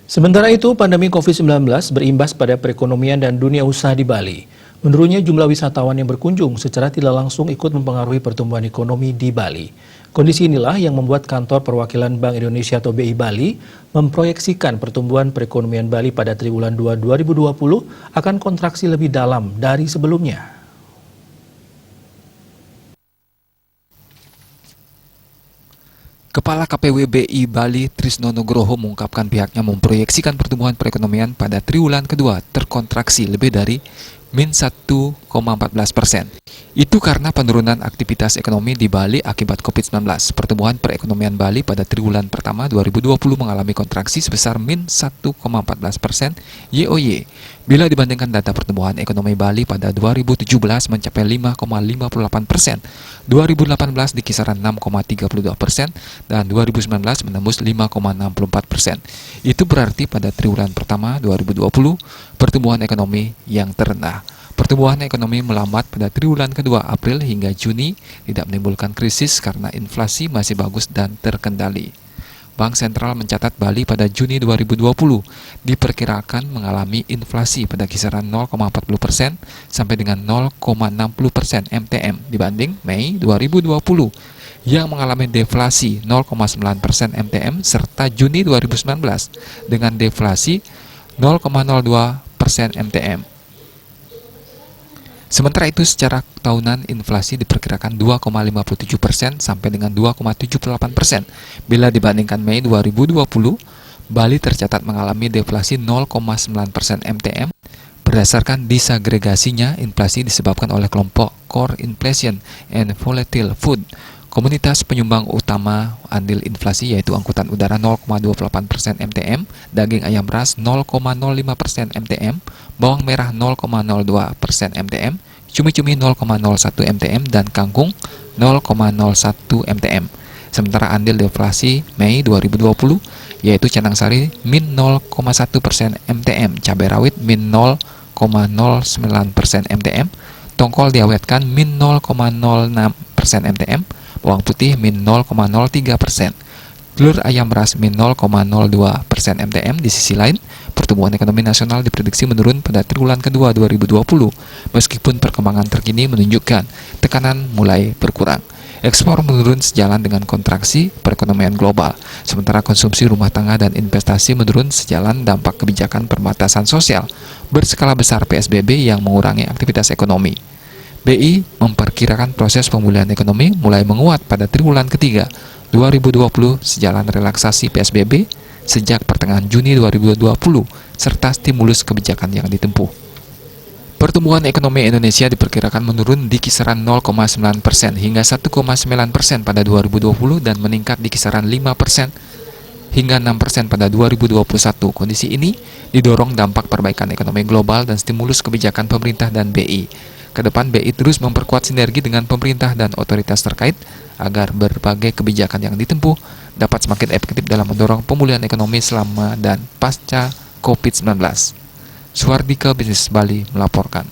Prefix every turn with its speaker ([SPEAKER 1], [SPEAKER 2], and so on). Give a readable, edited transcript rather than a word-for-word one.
[SPEAKER 1] Sementara itu, pandemi COVID-19 berimbas pada perekonomian dan dunia usaha di Bali. Menurutnya, jumlah wisatawan yang berkunjung secara tidak langsung ikut mempengaruhi pertumbuhan ekonomi di Bali. Kondisi inilah yang membuat kantor perwakilan Bank Indonesia atau BI Bali memproyeksikan pertumbuhan perekonomian Bali pada triwulan 2 2020 akan kontraksi lebih dalam dari sebelumnya.
[SPEAKER 2] Kepala KPWBI Bali Trisno Nugroho mengungkapkan pihaknya memproyeksikan pertumbuhan perekonomian pada triwulan kedua terkontraksi lebih dari -1,14%. Itu karena penurunan aktivitas ekonomi di Bali akibat COVID-19. Pertumbuhan perekonomian Bali pada triwulan pertama 2020 mengalami kontraksi sebesar -1,14% YoY. Bila dibandingkan data pertumbuhan ekonomi Bali pada 2017 mencapai 5,58%, 2018 di kisaran 6,32%, dan 2019 menembus 5,64%. Itu berarti pada triwulan pertama 2020, pertumbuhan ekonomi yang terendah. Pertumbuhan ekonomi melambat pada triwulan kedua April hingga Juni tidak menimbulkan krisis karena inflasi masih bagus dan terkendali. Bank Sentral mencatat Bali pada Juni 2020 diperkirakan mengalami inflasi pada kisaran 0,40% sampai dengan 0,60% MTM dibanding Mei 2020 yang mengalami deflasi 0,9% MTM serta Juni 2019 dengan deflasi 0,02% MTM. Sementara itu, secara tahunan inflasi diperkirakan 2,57% sampai dengan 2,78%. Bila dibandingkan Mei 2020, Bali tercatat mengalami deflasi 0,9% MTM. Berdasarkan disagregasinya, inflasi disebabkan oleh kelompok core inflation and volatile food. Komunitas penyumbang utama andil inflasi yaitu angkutan udara 0,28% MTM, daging ayam ras 0,05% MTM, bawang merah 0,02% MTM, cumi-cumi 0,01 MTM, dan kangkung 0,01 MTM. Sementara andil deflasi Mei 2020 yaitu canang sari min 0,1% MTM, cabai rawit min 0,09% MTM, tongkol diawetkan min 0,06% MTM, bawang putih min 0,03%, telur ayam ras min 0,02% MTM. Di sisi lain, pertumbuhan ekonomi nasional diprediksi menurun pada triwulan kedua 2020, meskipun perkembangan terkini menunjukkan tekanan mulai berkurang. Ekspor menurun sejalan dengan kontraksi perekonomian global, sementara konsumsi rumah tangga dan investasi menurun sejalan dampak kebijakan pembatasan sosial berskala besar PSBB yang mengurangi aktivitas ekonomi. BI memperkirakan proses pemulihan ekonomi mulai menguat pada triwulan ketiga 2020 sejalan relaksasi PSBB sejak pertengahan Juni 2020 serta stimulus kebijakan yang ditempuh. Pertumbuhan ekonomi Indonesia diperkirakan menurun di kisaran 0,9% hingga 1,9% pada 2020 dan meningkat di kisaran 5% hingga 6% pada 2021. Kondisi ini didorong dampak perbaikan ekonomi global dan stimulus kebijakan pemerintah dan BI. Kedepan BI terus memperkuat sinergi dengan pemerintah dan otoritas terkait agar berbagai kebijakan yang ditempuh dapat semakin efektif dalam mendorong pemulihan ekonomi selama dan pasca COVID-19. Suhardika Bisnis Bali melaporkan.